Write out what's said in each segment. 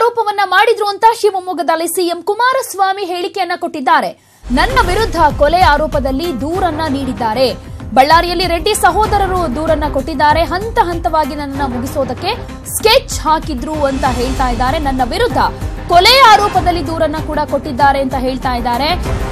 ಆರೋಪವನ್ನ ಮಾಡಿದ್ರು ಅಂತ ಶಿವಮೊಗ್ಗದಲ್ಲಿ ಸಿಎಂ ಕುಮಾರಸ್ವಾಮಿ ಹೇಳಿಕೆಯನ್ನ ಕೊಟ್ಟಿದ್ದಾರೆ. ನನ್ನ ವಿರುದ್ಧ ಕೊಲೆ ಆರೋಪದಲ್ಲಿ ದೂರನ್ನ ನೀಡಿದ್ದಾರೆ. ಬಳ್ಳಾರಿಯಲ್ಲಿ ರೆಡ್ಡಿ ಸಹೋದರರು ದೂರನ್ನ ಕೊಟ್ಟಿದ್ದಾರೆ. ಹಂತ ಹಂತವಾಗಿ ನನ್ನನ್ನ ಮುಗಿಸೋದಕ್ಕೆ ಸ್ಕೆಚ್ ಹಾಕಿದ್ರು ಅಂತ ಹೇಳ್ತಾ ಇದ್ದಾರೆ. ನನ್ನ ವಿರುದ್ಧ ಕೊಲೆ ಆರೋಪದಲ್ಲಿ ದೂರನ್ನ ಕೂಡ ಕೊಟ್ಟಿದ್ದಾರೆ ಅಂತ ಹೇಳ್ತಾ ಇದ್ದಾರೆ.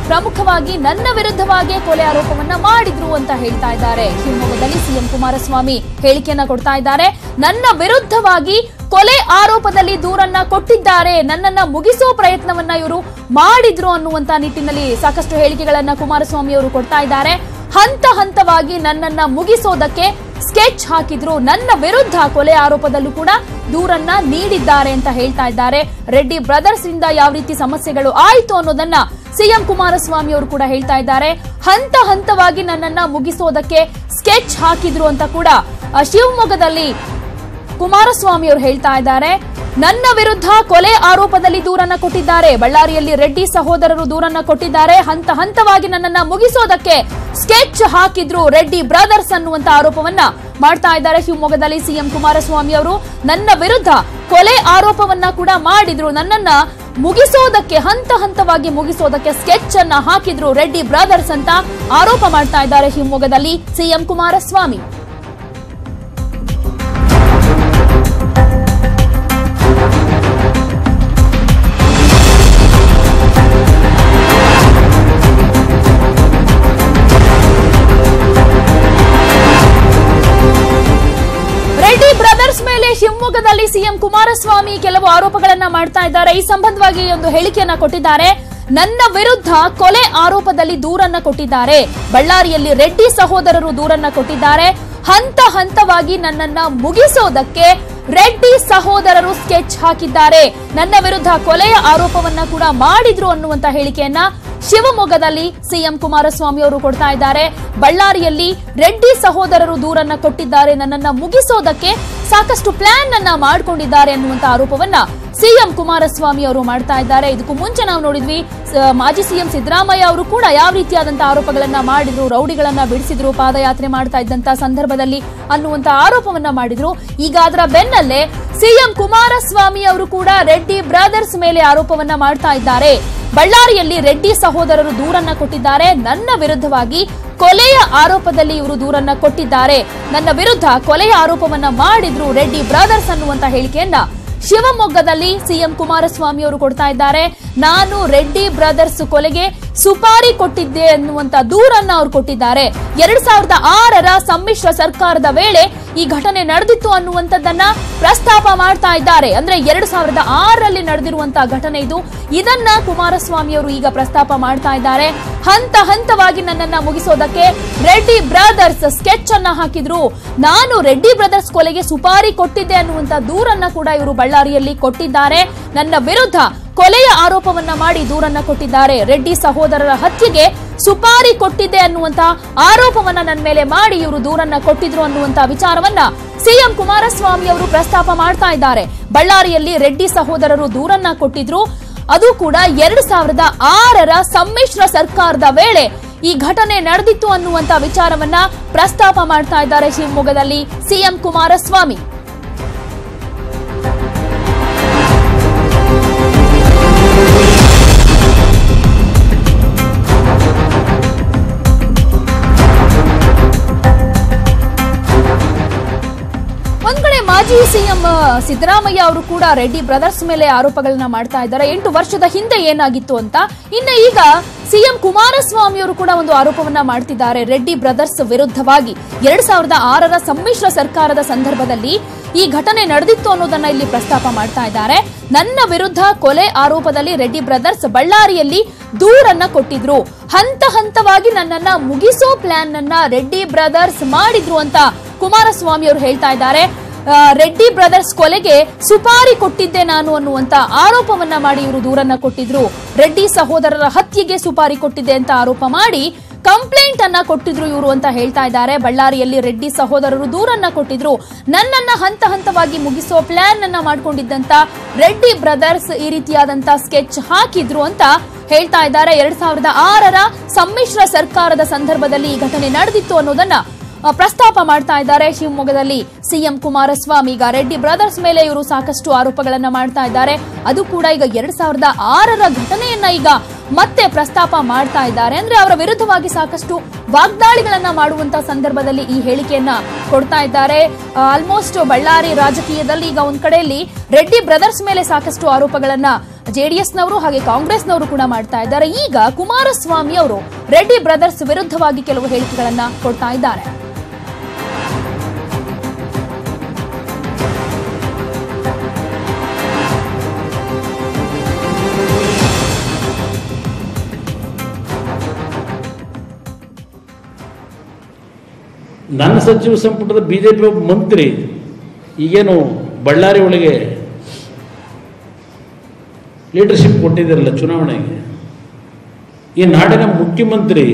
ಪ್ರಮುಖವಾಗಿ ನನ್ನ ವಿರುದ್ಧವಾಗಿ ಕೊಲೆ ಆರೋಪವನ್ನ ಮಾಡಿದ್ರು ಅಂತ ಹೇಳ್ತಾ ಇದ್ದಾರೆ. ಶಿವಮೊಗ್ಗದಲ್ಲಿ ಸಿಎಂ ಕುಮಾರಸ್ವಾಮಿ ಹೇಳಿಕೆಯನ್ನ ಕೊಡ್ತಾ ಇದ್ದಾರೆ. ನನ್ನ ವಿರುದ್ಧವಾಗಿ ಕೊಲೆ ಆರೋಪದಲ್ಲಿ ದೂರನ್ನ ಕೊಟ್ಟಿದ್ದಾರೆ, ನನ್ನನ್ನ ಮುಗಿಸೋ ಪ್ರಯತ್ನವನ್ನ ಇವರು ಮಾಡಿದ್ರು ಅನ್ನುವಂತ ನಿಟ್ಟಿನಲ್ಲಿ ಸಾಕಷ್ಟು ಹೇಳಿಕೆಗಳನ್ನ ಕುಮಾರಸ್ವಾಮಿ ಅವರು ಕೊಡ್ತಾ ಇದ್ದಾರೆ. ಹಂತ ಹಂತವಾಗಿ ನನ್ನನ್ನ ಮುಗಿಸೋದಕ್ಕೆ ಸ್ಕೆಚ್ ಹಾಕಿದ್ರು, ನನ್ನ ವಿರುದ್ಧ ಕೊಲೆ ಆರೋಪದಲ್ಲೂ ಕೂಡ ದೂರನ್ನ ನೀಡಿದ್ದಾರೆ ಅಂತ ಹೇಳ್ತಾ ಇದ್ದಾರೆ. ರೆಡ್ಡಿ ಬ್ರದರ್ಸ್ ಇಂದ ಯಾವ ರೀತಿ ಸಮಸ್ಯೆಗಳು ಆಯ್ತು ಅನ್ನೋದನ್ನ ಸಿಎಂ ಕುಮಾರಸ್ವಾಮಿ ಅವರು ಕೂಡ ಹೇಳ್ತಾ ಇದ್ದಾರೆ. ಹಂತ ಹಂತವಾಗಿ ನನ್ನನ್ನ ಮುಗಿಸೋದಕ್ಕೆ ಸ್ಕೆಚ್ ಹಾಕಿದ್ರು ಅಂತ ಕೂಡ ಶಿವಮೊಗ್ಗದಲ್ಲಿ ಕುಮಾರಸ್ವಾಮಿ ಅವರು ಹೇಳ್ತಾ ಇದ್ದಾರೆ. ನನ್ನ ವಿರುದ್ಧ ಕೊಲೆ ಆರೋಪದಲ್ಲಿ ದೂರನ್ನ ಕೊಟ್ಟಿದ್ದಾರೆ. ಬಳ್ಳಾರಿಯಲ್ಲಿ ರೆಡ್ಡಿ ಸಹೋದರರು ದೂರನ್ನ ಕೊಟ್ಟಿದ್ದಾರೆ. ಹಂತ ಹಂತವಾಗಿ ನನ್ನನ್ನ ಮುಗಿಸೋದಕ್ಕೆ ಸ್ಕೆಚ್ ಹಾಕಿದ್ರು ರೆಡ್ಡಿ ಬ್ರದರ್ಸ್ ಅನ್ನುವಂತ ಆರೋಪವನ್ನ ಮಾಡ್ತಾ ಇದ್ದಾರೆ. ಶಿವಮೊಗ್ಗದಲ್ಲಿ ಸಿಎಂ ಕುಮಾರಸ್ವಾಮಿ ಅವರು ನನ್ನ ವಿರುದ್ಧ ಕೊಲೆ ಆರೋಪವನ್ನ ಕೂಡ ಮಾಡಿದ್ರು, ನನ್ನನ್ನ ಮುಗಿಸೋದಕ್ಕೆ ಹಂತ ಹಂತವಾಗಿ ಮುಗಿಸೋದಕ್ಕೆ ಸ್ಕೆಚ್ ಅನ್ನ ಹಾಕಿದ್ರು ರೆಡ್ಡಿ ಬ್ರದರ್ಸ್ ಅಂತ ಆರೋಪ ಮಾಡ್ತಾ ಇದ್ದಾರೆ ಶಿವಮೊಗ್ಗದಲ್ಲಿ ಸಿಎಂ ಕುಮಾರಸ್ವಾಮಿ. ಶಿವಮೊಗ್ಗದಲ್ಲಿ ಸಿಎಂ ಕುಮಾರಸ್ವಾಮಿ ಕೆಲವು ಆರೋಪಗಳನ್ನ ಮಾಡ್ತಾ ಇದ್ದಾರೆ. ಈ ಸಂಬಂಧವಾಗಿ ಒಂದು ಹೇಳಿಕೆಯನ್ನ ಕೊಟ್ಟಿದ್ದಾರೆ. ನನ್ನ ವಿರುದ್ಧ ಕೊಲೆ ಆರೋಪದಲ್ಲಿ ದೂರನ್ನ ಕೊಟ್ಟಿದ್ದಾರೆ. ಬಳ್ಳಾರಿಯಲ್ಲಿ ರೆಡ್ಡಿ ಸಹೋದರರು ದೂರನ್ನ ಕೊಟ್ಟಿದ್ದಾರೆ. ಹಂತ ಹಂತವಾಗಿ ನನ್ನನ್ನ ಮುಗಿಸೋದಕ್ಕೆ ರೆಡ್ಡಿ ಸಹೋದರರು ಸ್ಕೆಚ್ ಹಾಕಿದ್ದಾರೆ. ನನ್ನ ವಿರುದ್ಧ ಕೊಲೆಯ ಆರೋಪವನ್ನ ಕೂಡ ಮಾಡಿದ್ರು ಅನ್ನುವಂತ ಹೇಳಿಕೆಯನ್ನ ಶಿವಮೊಗ್ಗದಲ್ಲಿ ಸಿಎಂ ಕುಮಾರಸ್ವಾಮಿ ಅವರು ಕೊಡ್ತಾ ಇದ್ದಾರೆ. ಬಳ್ಳಾರಿಯಲ್ಲಿ ರೆಡ್ಡಿ ಸಹೋದರರು ದೂರನ್ನ ಕೊಟ್ಟಿದ್ದಾರೆ, ನನ್ನನ್ನ ಮುಗಿಸೋದಕ್ಕೆ ಸಾಕಷ್ಟು ಪ್ಲಾನ್ ಅನ್ನ ಮಾಡಿಕೊಂಡಿದ್ದಾರೆ ಅನ್ನುವಂತ ಆರೋಪವನ್ನ ಸಿಎಂ ಕುಮಾರಸ್ವಾಮಿ ಅವರು ಮಾಡ್ತಾ ಇದ್ದಾರೆ. ಇದಕ್ಕೂ ಮುಂಚೆ ನಾವು ನೋಡಿದ್ವಿ ಮಾಜಿ ಸಿಎಂ ಸಿದ್ದರಾಮಯ್ಯ ಅವರು ಕೂಡ ಯಾವ ರೀತಿಯಾದಂತಹ ಆರೋಪಗಳನ್ನ ಮಾಡಿದ್ರು, ರೌಡಿಗಳನ್ನ ಬಿಡಿಸಿದ್ರು ಪಾದಯಾತ್ರೆ ಮಾಡ್ತಾ ಇದ್ದಂತ ಸಂದರ್ಭದಲ್ಲಿ ಅನ್ನುವಂತ ಆರೋಪವನ್ನ ಮಾಡಿದ್ರು. ಈಗ ಅದರ ಬೆನ್ನಲ್ಲೇ ಸಿಎಂ ಕುಮಾರಸ್ವಾಮಿ ಅವರು ಕೂಡ ರೆಡ್ಡಿ ಬ್ರದರ್ಸ್ ಮೇಲೆ ಆರೋಪವನ್ನ ಮಾಡ್ತಾ ಇದ್ದಾರೆ. ಬಳ್ಳಾರಿಯಲ್ಲಿ ರೆಡ್ಡಿ ಸಹೋದರರು ದೂರನ್ನ ಕೊಟ್ಟಿದ್ದಾರೆ. ನನ್ನ ವಿರುದ್ಧವಾಗಿ ಕೊಲೆಯ ಆರೋಪದಲ್ಲಿ ಇವರು ದೂರನ್ನ ಕೊಟ್ಟಿದ್ದಾರೆ. ನನ್ನ ವಿರುದ್ಧ ಕೊಲೆಯ ಆರೋಪವನ್ನ ಮಾಡಿದ್ರು ರೆಡ್ಡಿ ಬ್ರದರ್ಸ್ ಅನ್ನುವಂತ ಹೇಳಿಕೆಯನ್ನ ಶಿವಮೊಗ್ಗದಲ್ಲಿ ಸಿಎಂ ಕುಮಾರಸ್ವಾಮಿ ಅವರು ಕೊಡ್ತಾ ಇದ್ದಾರೆ. ನಾನು ರೆಡ್ಡಿ ಬ್ರದರ್ಸ್ ಕೊಲೆಗೆ ಸುಪಾರಿ ಕೊಟ್ಟಿದ್ದೆ ಅನ್ನುವಂತ ದೂರನ್ನ ಅವರು ಕೊಟ್ಟಿದ್ದಾರೆ. 2006ರ ಸಮ್ಮಿಶ್ರ ಸರ್ಕಾರದ ವೇಳೆ ಈ ಘಟನೆ ನಡೆದಿತ್ತು ಅನ್ನುವಂಥದ್ದನ್ನ ಪ್ರಸ್ತಾಪ ಮಾಡ್ತಾ ಇದ್ದಾರೆ. ಅಂದ್ರೆ 2006ರಲ್ಲಿ ನಡೆದಿರುವಂತಹ ಘಟನೆ ಇದು. ಇದನ್ನ ಕುಮಾರಸ್ವಾಮಿ ಅವರು ಈಗ ಪ್ರಸ್ತಾಪ ಮಾಡ್ತಾ ಇದ್ದಾರೆ. ಹಂತ ಹಂತವಾಗಿ ನನ್ನನ್ನ ಮುಗಿಸೋದಕ್ಕೆ ರೆಡ್ಡಿ ಬ್ರದರ್ಸ್ ಸ್ಕೆಚ್ ಅನ್ನ ಹಾಕಿದ್ರು, ನಾನು ರೆಡ್ಡಿ ಬ್ರದರ್ಸ್ ಕೊಲೆಗೆ ಸುಪಾರಿ ಕೊಟ್ಟಿದ್ದೆ ಅನ್ನುವಂತ ದೂರನ್ನ ಕೂಡ ಇವರು ಬಳ್ಳಾರಿಯಲ್ಲಿ ಕೊಟ್ಟಿದ್ದಾರೆ. ನನ್ನ ವಿರುದ್ಧ ಕೊಲೆಯ ಆರೋಪವನ್ನ ಮಾಡಿ ದೂರನ್ನ ಕೊಟ್ಟಿದ್ದಾರೆ. ರೆಡ್ಡಿ ಸಹೋದರರ ಹತ್ಯೆಗೆ ಸುಪಾರಿ ಕೊಟ್ಟಿದ್ದೆ ಅನ್ನುವಂತ ಆರೋಪವನ್ನ ನನ್ನ ಮೇಲೆ ಮಾಡಿ ಇವರು ದೂರನ್ನ ಕೊಟ್ಟಿದ್ರು ಅನ್ನುವಂತ ವಿಚಾರವನ್ನ ಸಿಎಂ ಕುಮಾರಸ್ವಾಮಿ ಅವರು ಪ್ರಸ್ತಾಪ ಮಾಡ್ತಾ ಇದ್ದಾರೆ. ಬಳ್ಳಾರಿಯಲ್ಲಿ ರೆಡ್ಡಿ ಸಹೋದರರು ದೂರನ್ನ ಕೊಟ್ಟಿದ್ರು, ಅದು ಕೂಡ 2006ರ ಸಮ್ಮಿಶ್ರ ಸರ್ಕಾರದ ವೇಳೆ ಈ ಘಟನೆ ನಡೆದಿತ್ತು ಅನ್ನುವಂತ ವಿಚಾರವನ್ನ ಪ್ರಸ್ತಾಪ ಮಾಡ್ತಾ ಇದ್ದಾರೆ ಶಿವಮೊಗ್ಗದಲ್ಲಿ ಸಿಎಂ ಕುಮಾರಸ್ವಾಮಿ. ಮಾಜಿ ಸಿಎಂ ಸಿದ್ದರಾಮಯ್ಯ ಅವರು ಕೂಡ ರೆಡ್ಡಿ ಬ್ರದರ್ಸ್ ಮೇಲೆ ಆರೋಪಗಳನ್ನ ಮಾಡ್ತಾ ಇದ್ದಾರೆ. 8 ವರ್ಷದ ಹಿಂದೆ ಏನಾಗಿತ್ತು ಅಂತ. ಇನ್ನು ಈಗ ಸಿಎಂ ಕುಮಾರಸ್ವಾಮಿ ಅವರು ಕೂಡ ಒಂದು ಆರೋಪವನ್ನ ಮಾಡ್ತಿದ್ದಾರೆ ರೆಡ್ಡಿ ಬ್ರದರ್ಸ್ ವಿರುದ್ಧವಾಗಿ. 2006ರ ಸಮ್ಮಿಶ್ರ ಸರ್ಕಾರದ ಸಂದರ್ಭದಲ್ಲಿ ಈ ಘಟನೆ ನಡೆದಿತ್ತು ಅನ್ನೋದನ್ನ ಇಲ್ಲಿ ಪ್ರಸ್ತಾಪ ಮಾಡ್ತಾ ಇದ್ದಾರೆ. ನನ್ನ ವಿರುದ್ಧ ಕೊಲೆ ಆರೋಪದಲ್ಲಿ ರೆಡ್ಡಿ ಬ್ರದರ್ಸ್ ಬಳ್ಳಾರಿಯಲ್ಲಿ ದೂರನ್ನ ಕೊಟ್ಟಿದ್ರು, ಹಂತ ಹಂತವಾಗಿ ನನ್ನನ್ನ ಮುಗಿಸೋ ಪ್ಲಾನ್ ಅನ್ನ ರೆಡ್ಡಿ ಬ್ರದರ್ಸ್ ಮಾಡಿದ್ರು ಅಂತ ಕುಮಾರಸ್ವಾಮಿ ಅವರು ಹೇಳ್ತಾ ಇದ್ದಾರೆ. ರೆಡ್ಡಿ ಬ್ರದರ್ಸ್ ಕೊಲೆಗೆ ಸುಪಾರಿ ಕೊಟ್ಟಿದ್ದೆ ನಾನು ಅನ್ನುವಂತ ಆರೋಪವನ್ನ ಮಾಡಿ ಇವರು ದೂರನ್ನ ಕೊಟ್ಟಿದ್ರು. ರೆಡ್ಡಿ ಸಹೋದರರ ಹತ್ಯೆಗೆ ಸುಪಾರಿ ಕೊಟ್ಟಿದ್ದೆ ಅಂತ ಆರೋಪ ಮಾಡಿ ಕಂಪ್ಲೇಂಟ್ ಅನ್ನ ಕೊಟ್ಟಿದ್ರು ಇವರು ಅಂತ ಹೇಳ್ತಾ ಇದ್ದಾರೆ. ಬಳ್ಳಾರಿಯಲ್ಲಿ ರೆಡ್ಡಿ ಸಹೋದರರು ದೂರನ್ನ ಕೊಟ್ಟಿದ್ರು, ನನ್ನನ್ನ ಹಂತ ಹಂತವಾಗಿ ಮುಗಿಸೋ ಪ್ಲಾನ್ ಅನ್ನ ಮಾಡ್ಕೊಂಡಿದ್ದಂತ ರೆಡ್ಡಿ ಬ್ರದರ್ಸ್ ಈ ರೀತಿಯಾದಂತ ಸ್ಕೆಚ್ ಹಾಕಿದ್ರು ಅಂತ ಹೇಳ್ತಾ ಇದ್ದಾರೆ. 2006ರ ಸಮ್ಮಿಶ್ರ ಸರ್ಕಾರದ ಸಂದರ್ಭದಲ್ಲಿ ಈ ಘಟನೆ ನಡೆದಿತ್ತು ಅನ್ನೋದನ್ನ ಪ್ರಸ್ತಾಪ ಮಾಡ್ತಾ ಇದ್ದಾರೆ ಶಿವಮೊಗ್ಗದಲ್ಲಿ ಸಿಎಂ ಕುಮಾರಸ್ವಾಮಿ ಈಗ ರೆಡ್ಡಿ ಬ್ರದರ್ಸ್ ಮೇಲೆ ಇವರು ಸಾಕಷ್ಟು ಆರೋಪಗಳನ್ನ ಮಾಡ್ತಾ ಇದ್ದಾರೆ. ಅದು ಕೂಡ ಈಗ 2006ರ ಘಟನೆಯನ್ನ ಈಗ ಮತ್ತೆ ಪ್ರಸ್ತಾಪ ಮಾಡ್ತಾ ಇದ್ದಾರೆ. ಅಂದ್ರೆ ಅವರ ವಿರುದ್ಧವಾಗಿ ಸಾಕಷ್ಟು ವಾಗ್ದಾಳಿಗಳನ್ನ ಮಾಡುವಂತ ಸಂದರ್ಭದಲ್ಲಿ ಈ ಹೇಳಿಕೆಯನ್ನ ಕೊಡ್ತಾ ಇದ್ದಾರೆ. ಆಲ್ಮೋಸ್ಟ್ ಬಳ್ಳಾರಿ ರಾಜಕೀಯದಲ್ಲಿ ಈಗ ಒಂದ್ ಕಡೆಯಲ್ಲಿ ರೆಡ್ಡಿ ಬ್ರದರ್ಸ್ ಮೇಲೆ ಸಾಕಷ್ಟು ಆರೋಪಗಳನ್ನ ಜೆಡಿಎಸ್ನವರು ಹಾಗೆ ಕಾಂಗ್ರೆಸ್ನವರು ಕೂಡ ಮಾಡ್ತಾ ಇದ್ದಾರೆ. ಈಗ ಕುಮಾರಸ್ವಾಮಿ ಅವರು ರೆಡ್ಡಿ ಬ್ರದರ್ಸ್ ವಿರುದ್ಧವಾಗಿ ಕೆಲವು ಹೇಳಿಕೆಗಳನ್ನ ಕೊಡ್ತಾ ಇದ್ದಾರೆ. ನನ್ನ ಸಚಿವ ಸಂಪುಟದ ಬಿಜೆಪಿ ಒಬ್ಬ ಮಂತ್ರಿ ಈಗೇನು ಬಳ್ಳಾರಿ ಒಳಗೆ ಲೀಡರ್ಶಿಪ್ ಕೊಟ್ಟಿದ್ದಾರಲ್ಲ ಚುನಾವಣೆಗೆ, ಈ ನಾಡಿನ ಮುಖ್ಯಮಂತ್ರಿ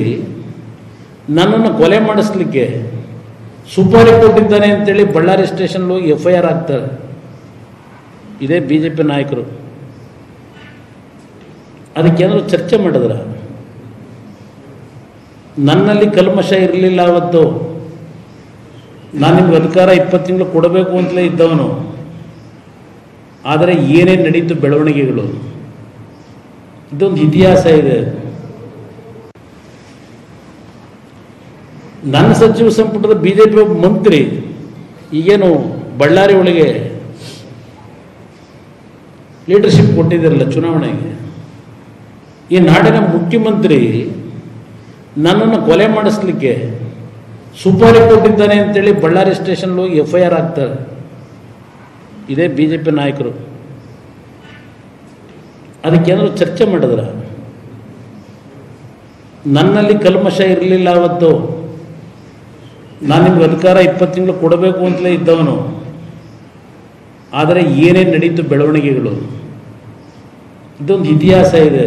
ನನ್ನನ್ನು ಕೊಲೆ ಮಾಡಿಸ್ಲಿಕ್ಕೆ ಸುಪಾರಿ ಕೊಟ್ಟಿದ್ದಾನೆ ಅಂತೇಳಿ ಬಳ್ಳಾರಿ ಸ್ಟೇಷನ್ ಹೋಗಿ FIR ಆಗ್ತಾರೆ. ಇದೇ ಬಿಜೆಪಿ ನಾಯಕರು. ಅದಕ್ಕೇನಾದ್ರು ಚರ್ಚೆ ಮಾಡಿದ್ರ? ನನ್ನಲ್ಲಿ ಕಲ್ಮಶ ಇರಲಿಲ್ಲ ಅವತ್ತು. ನಾನು ನಿಮ್ಗೆ ಅಧಿಕಾರ 20 ತಿಂಗಳು ಕೊಡಬೇಕು ಅಂತಲೇ ಇದ್ದವನು. ಆದರೆ ಏನೇನು ನಡೀತು ಬೆಳವಣಿಗೆಗಳು, ಇದೊಂದು ಇತಿಹಾಸ ಇದೆ. ನನ್ನ ಸಚಿವ ಸಂಪುಟದ ಬಿಜೆಪಿ ಒಬ್ಬ ಮಂತ್ರಿ ಈಗೇನು ಬಳ್ಳಾರಿ ಒಳಗೆ ಲೀಡರ್ಶಿಪ್ ಕೊಟ್ಟಿದ್ದಾರಲ್ಲ ಚುನಾವಣೆಗೆ, ಈ ನಾಡಿನ ಮುಖ್ಯಮಂತ್ರಿ ನನ್ನನ್ನು ಕೊಲೆ ಮಾಡಿಸ್ಲಿಕ್ಕೆ ಸುಪಾರಿ ಕೊಟ್ಟಿದ್ದಾನೆ ಅಂತೇಳಿ ಬಳ್ಳಾರಿ ಸ್ಟೇಷನ್ ಹೋಗಿ FIR ಆಗ್ತಾರೆ. ಇದೇ ಬಿಜೆಪಿ ನಾಯಕರು. ಅದಕ್ಕೇನಾದ್ರು ಚರ್ಚೆ ಮಾಡಿದ್ರ? ನನ್ನಲ್ಲಿ ಕಲ್ಮಶ ಇರಲಿಲ್ಲ ಅವತ್ತು. ನಾನು ನಿಮ್ಗೆ ಅಧಿಕಾರ 20 ತಿಂಗಳು ಕೊಡಬೇಕು ಅಂತಲೇ ಇದ್ದವನು. ಆದರೆ ಏನೇನು ನಡೀತು ಬೆಳವಣಿಗೆಗಳು, ಇದೊಂದು ಇತಿಹಾಸ ಇದೆ.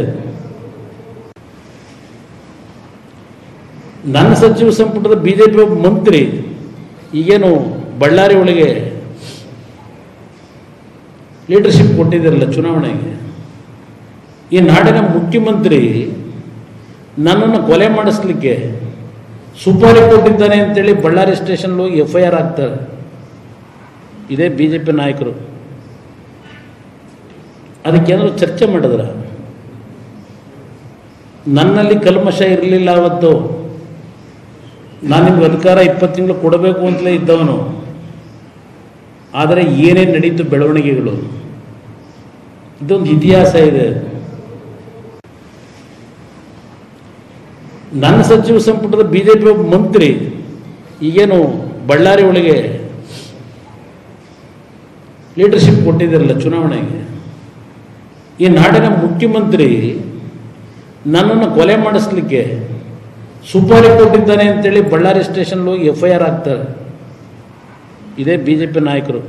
ನನ್ನ ಸಚಿವ ಸಂಪುಟದ ಬಿಜೆಪಿ ಒಬ್ಬ ಮಂತ್ರಿ ಈಗೇನು ಬಳ್ಳಾರಿ ಒಳಗೆ ಲೀಡರ್ಶಿಪ್ ಕೊಟ್ಟಿದ್ದಾರಲ್ಲ ಚುನಾವಣೆಗೆ, ಈ ನಾಡಿನ ಮುಖ್ಯಮಂತ್ರಿ ನನ್ನನ್ನು ಕೊಲೆ ಮಾಡಿಸ್ಲಿಕ್ಕೆ ಸುಪಾರಿ ಕೊಟ್ಟಿದ್ದಾನೆ ಅಂತೇಳಿ ಬಳ್ಳಾರಿ ಸ್ಟೇಷನ್ ಹೋಗಿ FIR ಆಗ್ತಾರೆ. ಇದೇ ಬಿಜೆಪಿ ನಾಯಕರು. ಅದಕ್ಕೇನಾದ್ರು ಚರ್ಚೆ ಮಾಡಿದ್ರ? ನನ್ನಲ್ಲಿ ಕಲ್ಮಶ ಇರಲಿಲ್ಲ ಅವತ್ತು. ನಾನು ನಿಮ್ಗೆ ಅಧಿಕಾರ 20 ತಿಂಗಳು ಕೊಡಬೇಕು ಅಂತಲೇ ಇದ್ದವನು. ಆದರೆ ಏನೇನು ನಡೀತು ಬೆಳವಣಿಗೆಗಳು, ಇದೊಂದು ಇತಿಹಾಸ ಇದೆ. ನನ್ನ ಸಚಿವ ಸಂಪುಟದ ಬಿಜೆಪಿ ಒಬ್ಬ ಮಂತ್ರಿ ಈಗೇನು ಬಳ್ಳಾರಿ ಒಳಗೆ ಲೀಡರ್ಶಿಪ್ ಕೊಟ್ಟಿದ್ದಾರಲ್ಲ ಚುನಾವಣೆಗೆ, ಈ ನಾಡಿನ ಮುಖ್ಯಮಂತ್ರಿ ನನ್ನನ್ನು ಕೊಲೆ ಮಾಡಿಸ್ಲಿಕ್ಕೆ ಸುಪಾರಿ ಕೊಟ್ಟಿದ್ದಾನೆ ಅಂತೇಳಿ ಬಳ್ಳಾರಿ ಸ್ಟೇಷನ್ ಹೋಗಿ FIR ಆಗ್ತಾರೆ. ಇದೇ ಬಿಜೆಪಿ ನಾಯಕರು.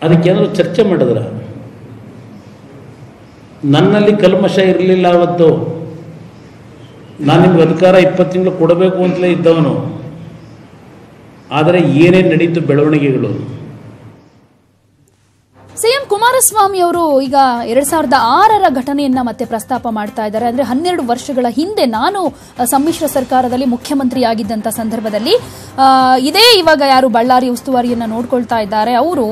ಅದಕ್ಕೇನಾದ್ರು ಚರ್ಚೆ ಮಾಡಿದ್ರ? ನನ್ನಲ್ಲಿ ಕಲ್ಮಶ ಇರಲಿಲ್ಲ ಅವತ್ತು. ನಾನು ನಿಮ್ಗೆ ಅಧಿಕಾರ 20 ತಿಂಗಳು ಕೊಡಬೇಕು ಅಂತಲೇ ಇದ್ದವನು. ಆದರೆ ಏನೇನು ನಡೀತು ಬೆಳವಣಿಗೆಗಳು. ಸಿಎಂ ಕುಮಾರಸ್ವಾಮಿ ಅವರು ಈಗ 2006ರ ಘಟನೆಯನ್ನ ಮತ್ತೆ ಪ್ರಸ್ತಾಪ ಮಾಡ್ತಾ ಇದ್ದಾರೆ. ಅಂದ್ರೆ 12 ವರ್ಷಗಳ ಹಿಂದೆ ನಾನು ಸಮ್ಮಿಶ್ರ ಸರ್ಕಾರದಲ್ಲಿ ಮುಖ್ಯಮಂತ್ರಿಯಾಗಿದ್ದಂತ ಸಂದರ್ಭದಲ್ಲಿ ಇದೇ ಇವಾಗ ಯಾರು ಬಳ್ಳಾರಿ ಉಸ್ತುವಾರಿಯನ್ನ ನೋಡ್ಕೊಳ್ತಾ ಇದ್ದಾರೆ ಅವರು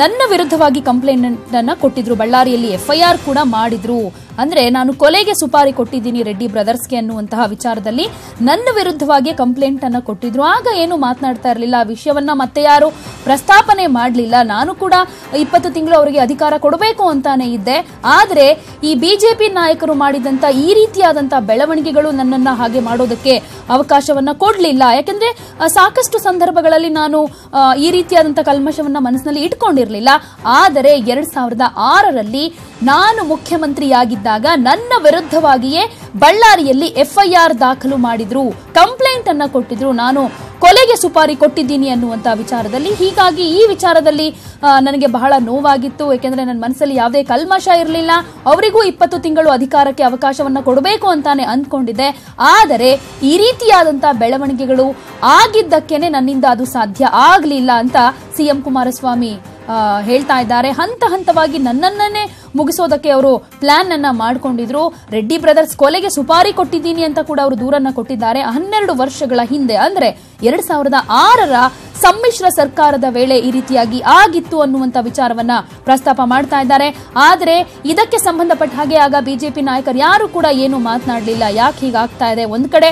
ನನ್ನ ವಿರುದ್ಧವಾಗಿ ಕಂಪ್ಲೇಂಟ್ ಅನ್ನ ಕೊಟ್ಟಿದ್ರು. ಬಳ್ಳಾರಿಯಲ್ಲಿ FIR ಕೂಡ ಮಾಡಿದ್ರು. ಅಂದ್ರೆ ನಾನು ಕೊಲೆಗೆ ಸುಪಾರಿ ಕೊಟ್ಟಿದ್ದೀನಿ ರೆಡ್ಡಿ ಬ್ರದರ್ಸ್ಗೆ ಅನ್ನುವಂತಹ ವಿಚಾರದಲ್ಲಿ ನನ್ನ ವಿರುದ್ಧವಾಗಿ ಕಂಪ್ಲೇಂಟ್ ಅನ್ನ ಕೊಟ್ಟಿದ್ರು. ಆಗ ಏನು ಮಾತನಾಡ್ತಾ ಇರಲಿಲ್ಲ, ಆ ವಿಷಯವನ್ನ ಮತ್ತೆ ಯಾರು ಪ್ರಸ್ತಾಪನೆ ಮಾಡಲಿಲ್ಲ. ನಾನು ಕೂಡ 20 ತಿಂಗಳು ಅವರಿಗೆ ಅಧಿಕಾರ ಕೊಡಬೇಕು ಅಂತಾನೆ ಇದ್ದೆ. ಆದ್ರೆ ಈ ಬಿಜೆಪಿ ನಾಯಕರು ಮಾಡಿದಂತ ಈ ರೀತಿಯಾದಂತಹ ಬೆಳವಣಿಗೆಗಳು ನನ್ನನ್ನ ಹಾಗೆ ಮಾಡೋದಕ್ಕೆ ಅವಕಾಶವನ್ನ ಕೊಡ್ಲಿಲ್ಲ. ಯಾಕಂದ್ರೆ ಸಾಕಷ್ಟು ಸಂದರ್ಭಗಳಲ್ಲಿ ನಾನು ಈ ರೀತಿಯಾದಂತಹ ಕಲ್ಮಶವನ್ನ ಮನಸ್ಸಿನಲ್ಲಿ ಇಟ್ಕೊಂಡಿರ್ಲಿಲ್ಲ. ಆದರೆ 2006ರಲ್ಲಿ ನಾನು ಮುಖ್ಯಮಂತ್ರಿಯಾಗಿದ್ದಾಗ ನನ್ನ ವಿರುದ್ಧವಾಗಿಯೇ ಬಳ್ಳಾರಿಯಲ್ಲಿ FIR ದಾಖಲು ಮಾಡಿದ್ರು, ಕಂಪ್ಲೇಂಟ್ ಅನ್ನ ಕೊಟ್ಟಿದ್ರು, ನಾನು ಕೊಲೆಗೆ ಸುಪಾರಿ ಕೊಟ್ಟಿದ್ದೀನಿ ಅನ್ನುವಂತ ವಿಚಾರದಲ್ಲಿ. ಹೀಗಾಗಿ ಈ ವಿಚಾರದಲ್ಲಿ ನನಗೆ ಬಹಳ ನೋವಾಗಿತ್ತು. ಯಾಕೆಂದ್ರೆ ನನ್ನ ಮನಸ್ಸಲ್ಲಿ ಯಾವುದೇ ಕಲ್ಮಶ ಇರಲಿಲ್ಲ. ಅವರಿಗೂ 20 ತಿಂಗಳು ಅಧಿಕಾರಕ್ಕೆ ಅವಕಾಶವನ್ನ ಕೊಡಬೇಕು ಅಂತಾನೆ ಅಂದ್ಕೊಂಡಿದ್ದೆ. ಆದರೆ ಈ ರೀತಿಯಾದಂತಹ ಬೆಳವಣಿಗೆಗಳು ಆಗಿದ್ದಕ್ಕೇನೆ ನನ್ನಿಂದ ಅದು ಸಾಧ್ಯ ಆಗಲಿಲ್ಲ ಅಂತ ಸಿಎಂ ಕುಮಾರಸ್ವಾಮಿ ಹೇಳ್ತಾ ಇದ್ದಾರೆ. ಹಂತ ಹಂತವಾಗಿ ನನ್ನನ್ನೇ ಮುಗಿಸೋದಕ್ಕೆ ಅವರು ಪ್ಲಾನ್ ಅನ್ನ ಮಾಡ್ಕೊಂಡಿದ್ರು. ರೆಡ್ಡಿ ಬ್ರದರ್ಸ್ ಕೊಲೆಗೆ ಸುಪಾರಿ ಕೊಟ್ಟಿದ್ದೀನಿ ಅಂತ ಕೂಡ ಅವರು ದೂರನ್ನ ಕೊಟ್ಟಿದ್ದಾರೆ. 12 ವರ್ಷಗಳ ಹಿಂದೆ ಅಂದ್ರೆ 2006ರ ಸಮ್ಮಿಶ್ರ ಸರ್ಕಾರದ ವೇಳೆ ಈ ರೀತಿಯಾಗಿ ಆಗಿತ್ತು ಅನ್ನುವಂತ ವಿಚಾರವನ್ನ ಪ್ರಸ್ತಾಪ ಮಾಡ್ತಾ ಇದ್ದಾರೆ. ಆದರೆ ಇದಕ್ಕೆ ಸಂಬಂಧಪಟ್ಟ ಹಾಗೆ ಆಗ ಬಿಜೆಪಿ ನಾಯಕರು ಯಾರು ಕೂಡ ಏನು ಮಾತನಾಡಲಿಲ್ಲ. ಯಾಕೆ ಹೀಗಾಗ್ತಾ ಇದೆ? ಒಂದ್ ಕಡೆ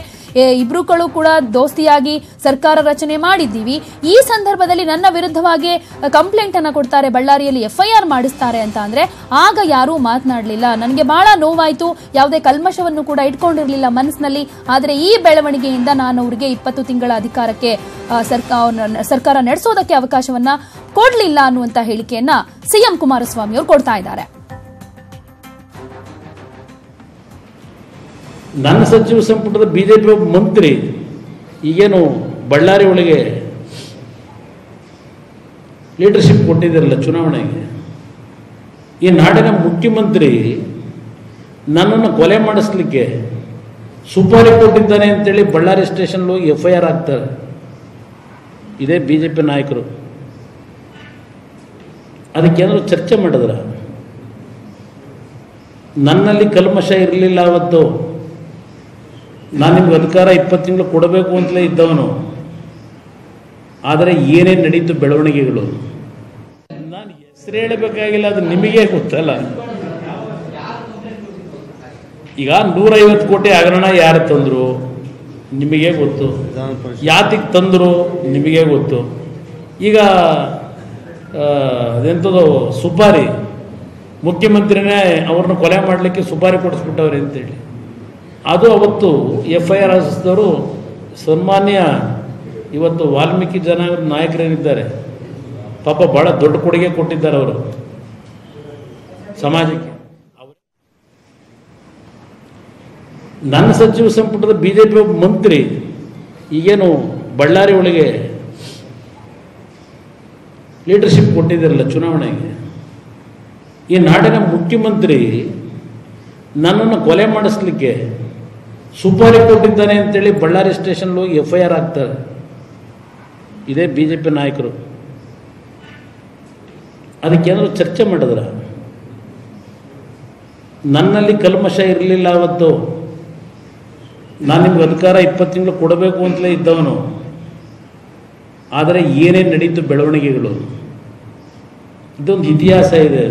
ಇಬ್ರುಗಳು ಕೂಡ ದೋಸ್ತಿಯಾಗಿ ಸರ್ಕಾರ ರಚನೆ ಮಾಡಿದ್ದೀವಿ, ಈ ಸಂದರ್ಭದಲ್ಲಿ ನನ್ನ ವಿರುದ್ಧವಾಗಿ ಕಂಪ್ಲೇಂಟ್ ಅನ್ನ ಕೊಡ್ತಾರೆ, ಬಳ್ಳಾರಿಯಲ್ಲಿ FIR ಮಾಡಿಸ್ತಾರೆ ಅಂತ ಅಂದ್ರೆ ಆಗ ಯಾರೂ ಮಾತನಾಡಲಿಲ್ಲ. ನನಗೆ ಬಹಳ ನೋವಾಯಿತು, ಯಾವುದೇ ಕಲ್ಮಶವನ್ನು ಕೂಡ ಇಟ್ಕೊಂಡಿರಲಿಲ್ಲ ಮನಸ್ಸಿನಲ್ಲಿ. ಆದರೆ ಈ ಬೆಳವಣಿಗೆಯಿಂದ ನಾನು ಅವರಿಗೆ 20 ತಿಂಗಳ ಅಧಿಕಾರಕ್ಕೆ ಸರ್ಕಾರ ನಡೆಸೋದಕ್ಕೆ ಅವಕಾಶವನ್ನ ಕೊಡ್ಲಿಲ್ಲ ಅನ್ನುವಂತ ಹೇಳಿಕೆಯನ್ನ ಸಿಎಂ ಕುಮಾರಸ್ವಾಮಿ ಅವರು ಕೊಡ್ತಾ ಇದ್ದಾರೆ. ನನ್ನ ಸಚಿವ ಸಂಪುಟದ ಬಿಜೆಪಿ ಒಬ್ಬ ಮಂತ್ರಿ ಈಗೇನು ಬಳ್ಳಾರಿ ಒಳಗೆ ಲೀಡರ್ಶಿಪ್ ಕೊಟ್ಟಿದ್ದಾರಲ್ಲ ಚುನಾವಣೆಗೆ, ಈ ನಾಡಿನ ಮುಖ್ಯಮಂತ್ರಿ ನನ್ನನ್ನು ಕೊಲೆ ಮಾಡಿಸ್ಲಿಕ್ಕೆ ಸುಪಾರಿ ಕೊಟ್ಟಿದ್ದಾನೆ ಅಂತೇಳಿ ಬಳ್ಳಾರಿ ಸ್ಟೇಷನ್ ಹೋಗಿ FIR ಆಗ್ತಾರೆ. ಇದೇ ಬಿಜೆಪಿ ನಾಯಕರು. ಅದಕ್ಕೇನಾದ್ರು ಚರ್ಚೆ ಮಾಡಿದ್ರ? ನನ್ನಲ್ಲಿ ಕಲ್ಮಶ ಇರಲಿಲ್ಲ ಅವತ್ತು, ನಾನು ನಿಮ್ಗೆ ಅಧಿಕಾರ 20 ತಿಂಗಳು ಕೊಡಬೇಕು ಅಂತಲೇ ಇದ್ದವನು. ಆದರೆ ಏನೇನು ನಡೀತು ಬೆಳವಣಿಗೆಗಳು ನಾನು ಹೆಸರು ಹೇಳಬೇಕಾಗಿಲ್ಲ, ಅದು ನಿಮಗೆ ಗೊತ್ತಲ್ಲ. ಈಗ 150 ಕೋಟಿ ಹಗರಣ ಯಾರು ತಂದರು ನಿಮಗೆ ಗೊತ್ತು, ಯಾತಿಗೆ ತಂದರು ನಿಮಗೆ ಗೊತ್ತು. ಈಗ ಅದೆಂಥದ್ದು ಸುಪಾರಿ, ಮುಖ್ಯಮಂತ್ರಿನೇ ಅವ್ರನ್ನ ಕೊಲೆ ಮಾಡಲಿಕ್ಕೆ ಸುಪಾರಿ ಕೊಡಿಸ್ಬಿಟ್ಟವ್ರೆ ಅಂತೇಳಿ, ಅದು ಅವತ್ತು FIR ಹಾಕಿಸಿದವರು ಸನ್ಮಾನ್ಯ ಇವತ್ತು ವಾಲ್ಮೀಕಿ ಜನಾಂಗದ ನಾಯಕರೇನಿದ್ದಾರೆ, ಪಾಪ ಭಾಳ ದೊಡ್ಡ ಕೊಡುಗೆ ಕೊಟ್ಟಿದ್ದಾರೆ ಅವರು ಸಮಾಜಕ್ಕೆ. ನನ್ನ ಸಚಿವ ಸಂಪುಟದ ಬಿಜೆಪಿ ಒಬ್ಬ ಮಂತ್ರಿ ಈಗೇನು ಬಳ್ಳಾರಿ ಒಳಗೆ ಲೀಡರ್ಶಿಪ್ ಕೊಟ್ಟಿದ್ದಾರಲ್ಲ ಚುನಾವಣೆಗೆ, ಈ ನಾಡಿನ ಮುಖ್ಯಮಂತ್ರಿ ನನ್ನನ್ನು ಕೊಲೆ ಮಾಡಿಸ್ಲಿಕ್ಕೆ ಸುಪಾರಿ ಕೊಟ್ಟಿದ್ದಾನೆ ಅಂತೇಳಿ ಬಳ್ಳಾರಿ ಸ್ಟೇಷನ್ ಹೋಗಿ FIR ಆಗ್ತಾರೆ. ಇದೇ ಬಿಜೆಪಿ ನಾಯಕರು. ಅದಕ್ಕೇನಾದ್ರು ಚರ್ಚೆ ಮಾಡಿದ್ರ? ನನ್ನಲ್ಲಿ ಕಲ್ಮಶ ಇರಲಿಲ್ಲ ಅವತ್ತು, ನಾನು ನಿಮ್ಗೆ ಅಧಿಕಾರ 20 ತಿಂಗಳು ಕೊಡಬೇಕು ಅಂತಲೇ ಇದ್ದವನು. ಆದರೆ ಏನೇನು ನಡೀತು ಬೆಳವಣಿಗೆಗಳು, ಇದೊಂದು ಇತಿಹಾಸ ಇದೆ.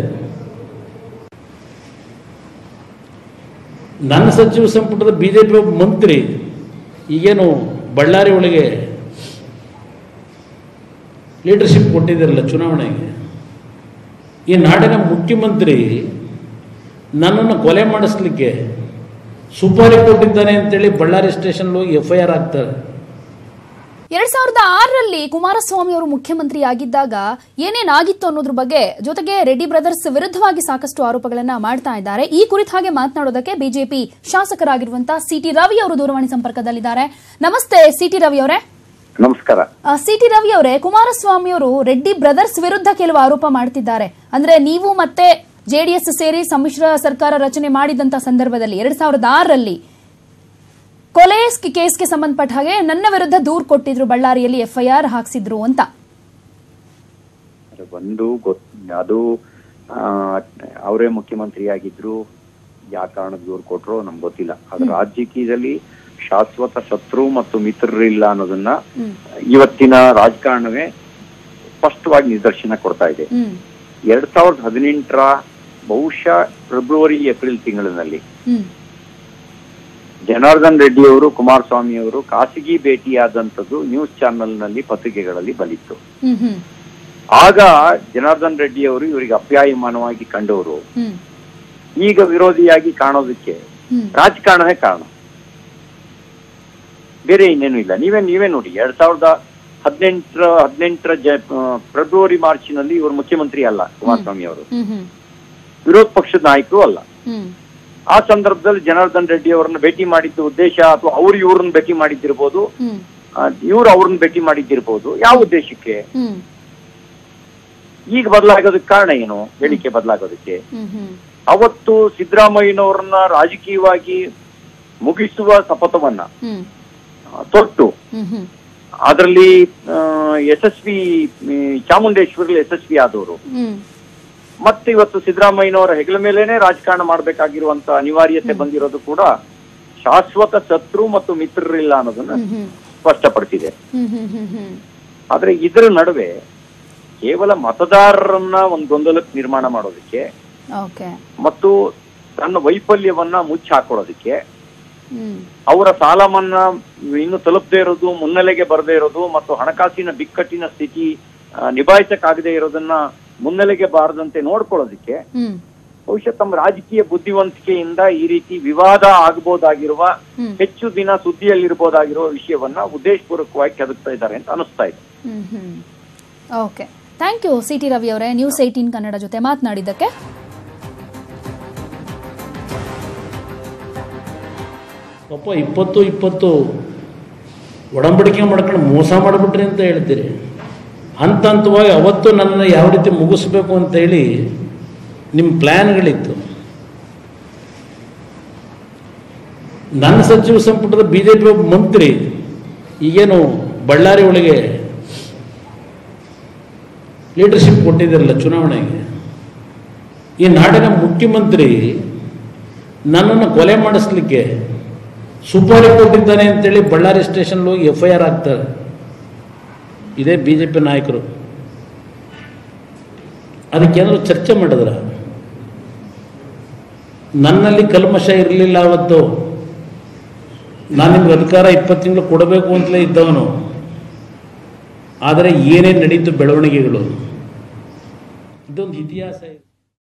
ನನ್ನ ಸಚಿವ ಸಂಪುಟದ ಬಿಜೆಪಿ ಒಬ್ಬ ಮಂತ್ರಿ ಈಗೇನು ಬಳ್ಳಾರಿ ಒಳಗೆ ಲೀಡರ್ಶಿಪ್ ಕೊಟ್ಟಿದ್ದಾರಲ್ಲ ಚುನಾವಣೆಗೆ, ಈ ನಾಡಿನ ಮುಖ್ಯಮಂತ್ರಿ ನನ್ನನ್ನು ಕೊಲೆ ಮಾಡಿಸ್ಲಿಕ್ಕೆ ಸುಪಾರಿ ಕೊಟ್ಟಿದ್ದಾನೆ ಅಂತೇಳಿ ಬಳ್ಳಾರಿ ಸ್ಟೇಷನ್ ಹೋಗಿ FIR ಆಗ್ತಾರೆ. 2006ರಲ್ಲಿ ಕುಮಾರಸ್ವಾಮಿ ಅವರು ಮುಖ್ಯಮಂತ್ರಿಯಾಗಿದ್ದಾಗ ಏನೇನಾಗಿತ್ತು ಅನ್ನೋದ್ರ ಬಗ್ಗೆ, ಜೊತೆಗೆ ರೆಡ್ಡಿ ಬ್ರದರ್ಸ್ ವಿರುದ್ಧವಾಗಿ ಸಾಕಷ್ಟು ಆರೋಪಗಳನ್ನ ಮಾಡ್ತಾ ಇದ್ದಾರೆ. ಈ ಕುರಿತ ಹಾಗೆ ಮಾತನಾಡೋದಕ್ಕೆ ಬಿಜೆಪಿ ಶಾಸಕರಾಗಿರುವಂತಹ CT ರವಿ ಅವರು ದೂರವಾಣಿ ಸಂಪರ್ಕದಲ್ಲಿದ್ದಾರೆ. ನಮಸ್ತೆ CT ರವಿ ಅವರೇ. ನಮಸ್ಕಾರ. CT ರವಿ ಅವರೇ, ಕುಮಾರಸ್ವಾಮಿ ಅವರು ರೆಡ್ಡಿ ಬ್ರದರ್ಸ್ ವಿರುದ್ಧ ಕೆಲವು ಆರೋಪ ಮಾಡ್ತಿದ್ದಾರೆ. ಅಂದ್ರೆ ನೀವು ಮತ್ತೆ JDS ಸೇರಿ ಸಮ್ಮಿಶ್ರ ಸರ್ಕಾರ ರಚನೆ ಮಾಡಿದಂತ ಸಂದರ್ಭದಲ್ಲಿ 2006ರಲ್ಲಿ ಕೊಲೆ ಕೇಸ್ಗೆ ಸಂಬಂಧಪಟ್ಟ ಹಾಗೆ ನನ್ನ ವಿರುದ್ಧ ದೂರು ಕೊಟ್ಟಿದ್ರು, ಬಳ್ಳಾರಿಯಲ್ಲಿ FIR ಹಾಕ್ಸಿದ್ರು ಅಂತ. ಅದು ಅವರೇ ಮುಖ್ಯಮಂತ್ರಿಯಾಗಿದ್ರು, ಯಾವ ಕಾರಣಕ್ಕೆ ದೂರು ಕೊಟ್ರು ನಮ್ಗೆ ಗೊತ್ತಿಲ್ಲ. ಅದು ರಾಜಕೀಯದಲ್ಲಿ ಶಾಶ್ವತ ಶತ್ರು ಮತ್ತು ಮಿತ್ರರಿಲ್ಲ ಅನ್ನೋದನ್ನ ಇವತ್ತಿನ ರಾಜಕಾರಣವೇ ಸ್ಪಷ್ಟವಾಗಿ ನಿದರ್ಶನ ಕೊಡ್ತಾ ಇದೆ. 2018ರ ಬಹುಶಃ ಫೆಬ್ರವರಿ ಏಪ್ರಿಲ್ ತಿಂಗಳಿನಲ್ಲಿ ಜನಾರ್ದನ್ ರೆಡ್ಡಿ ಅವರು ಕುಮಾರಸ್ವಾಮಿ ಅವರು ಖಾಸಗಿ ಭೇಟಿಯಾದಂಥದ್ದು ನ್ಯೂಸ್ ಚಾನೆಲ್ ನಲ್ಲಿ ಪತ್ರಿಕೆಗಳಲ್ಲಿ ಬಲಿತ್ತು. ಆಗ ಜನಾರ್ದನ್ ರೆಡ್ಡಿ ಅವರು ಇವರಿಗೆ ಅಪ್ಯಾಯಮಾನವಾಗಿ ಕಂಡವರು ಈಗ ವಿರೋಧಿಯಾಗಿ ಕಾಣೋದಕ್ಕೆ ರಾಜಕಾರಣವೇ ಕಾರಣ, ಬೇರೆ ಇನ್ನೇನು ಇಲ್ಲ. ನೀವೇ ನೋಡಿ, 2018ರ ಫೆಬ್ರವರಿ ಮಾರ್ಚ್ನಲ್ಲಿ ಇವರು ಮುಖ್ಯಮಂತ್ರಿ ಅಲ್ಲ, ಕುಮಾರಸ್ವಾಮಿ ಅವರು ವಿರೋಧ ಪಕ್ಷದ ನಾಯಕರು ಅಲ್ಲ. ಆ ಸಂದರ್ಭದಲ್ಲಿ ಜನಾರ್ದನ್ ರೆಡ್ಡಿ ಅವರನ್ನ ಭೇಟಿ ಮಾಡಿದ್ದ ಉದ್ದೇಶ, ಅಥವಾ ಅವ್ರು ಇವ್ರನ್ನ ಭೇಟಿ ಮಾಡಿದ್ದಿರ್ಬೋದು, ಇವ್ರು ಅವ್ರನ್ನ ಭೇಟಿ ಮಾಡಿದ್ದಿರ್ಬೋದು. ಯಾವ ಉದ್ದೇಶಕ್ಕೆ? ಈಗ ಬದಲಾಗೋದಕ್ಕೆ ಕಾರಣ ಏನು? ಹೇಳಿಕೆ ಬದಲಾಗೋದಕ್ಕೆ ಅವತ್ತು ಸಿದ್ದರಾಮಯ್ಯನವ್ರನ್ನ ರಾಜಕೀಯವಾಗಿ ಮುಗಿಸುವ ಶಪಥವನ್ನ ತೊಟ್ಟು ಅದರಲ್ಲಿ ಯಶಸ್ವಿ, ಚಾಮುಂಡೇಶ್ವರಿ ಯಶಸ್ವಿ ಆದವರು. ಮತ್ತೆ ಇವತ್ತು ಸಿದ್ದರಾಮಯ್ಯನವರ ಹೆಗಲ ಮೇಲೇನೆ ರಾಜಕಾರಣ ಮಾಡಬೇಕಾಗಿರುವಂತ ಅನಿವಾರ್ಯತೆ ಬಂದಿರೋದು ಕೂಡ ಶಾಶ್ವತ ಶತ್ರು ಮತ್ತು ಮಿತ್ರರಿಲ್ಲ ಅನ್ನೋದನ್ನ ಸ್ಪಷ್ಟಪಡಿಸಿದೆ. ಆದ್ರೆ ಇದರ ನಡುವೆ ಕೇವಲ ಮತದಾರರನ್ನ ಒಂದು ಗೊಂದಲಕ್ಕೆ ನಿರ್ಮಾಣ ಮಾಡೋದಕ್ಕೆ ಮತ್ತು ತನ್ನ ವೈಫಲ್ಯವನ್ನ ಮುಚ್ಚಾಕೊಳ್ಳೋದಕ್ಕೆ, ಅವರ ಸಾಲ ಮನ್ನಾ ಇನ್ನು ತಲುಪದೇ ಇರೋದು, ಮುನ್ನೆಲೆಗೆ ಬರದೇ ಇರೋದು ಮತ್ತು ಹಣಕಾಸಿನ ಬಿಕ್ಕಟ್ಟಿನ ಸ್ಥಿತಿ ನಿಭಾಯಿಸಕ್ಕಾಗದೇ ಇರೋದನ್ನ ಮುನ್ನೆಲೆಗೆ ಬಾರದಂತೆ ನೋಡ್ಕೊಳ್ಳೋದಕ್ಕೆ ಬಹುಶಃ ತಮ್ಮ ರಾಜಕೀಯ ಬುದ್ಧಿವಂತಿಕೆಯಿಂದ ಈ ರೀತಿ ವಿವಾದ ಆಗಬಹುದಾಗಿರುವ, ಹೆಚ್ಚು ದಿನ ಸುದ್ದಿಯಲ್ಲಿರಬಹುದಾಗಿರುವ ವಿಷಯವನ್ನ ಉದ್ದೇಶಪೂರ್ವಕವಾಗಿ ಕೆದಕ್ತಾ ಇದ್ದಾರೆ ಅಂತ ಅನಿಸ್ತಾ ಇದೆ. Okay, thank you C T Ravi ಅವರೇ, ನ್ಯೂಸ್ 18 ಕನ್ನಡ ಜೊತೆ ಮಾತನಾಡಿದ್ದಕ್ಕೆ. ಪಾಪ 20 ಒಡಂಬಡಿಕೆ ಮಾಡ್ಕೊಂಡು ಮೋಸ ಮಾಡಿಬಿಟ್ರಿ ಅಂತ ಹೇಳ್ತೀರಿ. ಹಂತ ಹಂತವಾಗಿ ಅವತ್ತು ನನ್ನನ್ನು ಯಾವ ರೀತಿ ಮುಗಿಸ್ಬೇಕು ಅಂತೇಳಿ ನಿಮ್ಮ ಪ್ಲ್ಯಾನ್ಗಳಿತ್ತು. ನನ್ನ ಸಚಿವ ಸಂಪುಟದ BJP ಒಬ್ಬ ಮಂತ್ರಿ ಈಗೇನು ಬಳ್ಳಾರಿ ಒಳಗೆ ಲೀಡರ್ಶಿಪ್ ಕೊಟ್ಟಿದ್ದಾರಲ್ಲ ಚುನಾವಣೆಗೆ, ಈ ನಾಡಿನ ಮುಖ್ಯಮಂತ್ರಿ ನನ್ನನ್ನು ಕೊಲೆ ಮಾಡಿಸ್ಲಿಕ್ಕೆ ಸುಪಾರಿ ಕೊಟ್ಟಿದ್ದಾನೆ ಅಂತೇಳಿ ಬಳ್ಳಾರಿ ಸ್ಟೇಷನ್ ಹೋಗಿ FIR ಆಗ್ತಾರೆ. ಇದೇ BJP ನಾಯಕರು. ಅದಕ್ಕೇನಾದ್ರು ಚರ್ಚೆ ಮಾಡಿದ್ರ? ನನ್ನಲ್ಲಿ ಕಲ್ಮಶ ಇರಲಿಲ್ಲ ಅವತ್ತು. ನಾನು ನಿಮ್ಗೆ ಅಧಿಕಾರ 20 ತಿಂಗಳು ಕೊಡಬೇಕು ಅಂತಲೇ ಇದ್ದವನು. ಆದರೆ ಏನೇನು ನಡೀತು ಬೆಳವಣಿಗೆಗಳು, ಇದೊಂದು ಇತಿಹಾಸ ಇದೆ.